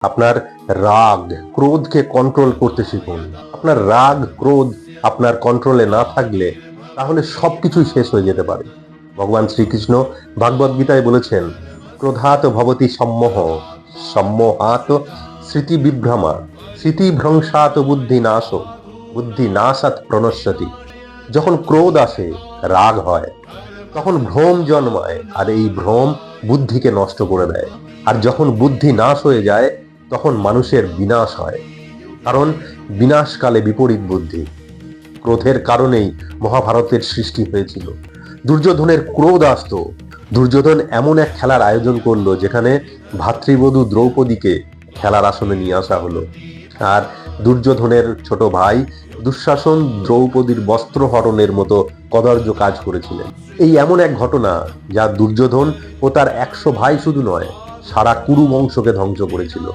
আপনার রাগ ক্রোধকে কন্ট্রোল করতে শিখুন। আপনার রাগ ক্রোধ আপনার কন্ট্রোলে না থাকলে তাহলে সবকিছুই শেষ হয়ে যেতে পারে। ভগবান শ্রীকৃষ্ণ ভাগবত গীতায় বলেছেন, ক্রোধাত ভবতি সম্মোহ, সম্মোহাত স্মৃতি বিভ্রমা, স্মৃতি ভ্রংসাত বুদ্ধি নাশ, বুদ্ধি নাশাত প্রণশ্যতি। যখন ক্রোধ আসে, রাগ হয়, তখন ভ্রম জন্মায়, আর এই ভ্রম বুদ্ধিকে নষ্ট করে দেয়। আর যখন বুদ্ধি নাশ হয়ে যায়, তখন মানুষের বিনাশ হয়। কারণ বিনাশকালে বিপরীত বুদ্ধি। ক্রোধের কারণেই মহাভারতের সৃষ্টি হয়েছিল। দুর্যোধনের ক্রোধ আসতো। দুর্যোধন এমন এক খেলার আয়োজন করলো যেখানে ভাতৃবধূ দ্রৌপদীকে খেলার আসনে নিয়ে আসা হলো। আর দুর্যোধনের ছোট ভাই দুঃশাসন দ্রৌপদীর বস্ত্র হরণের মতো কদর্য কাজ করেছিলেন। এই এমন এক ঘটনা যা দুর্যোধন ও তার 100 ভাই শুধু নয়, সারা কুরু বংশকে ধ্বংস করেছিল।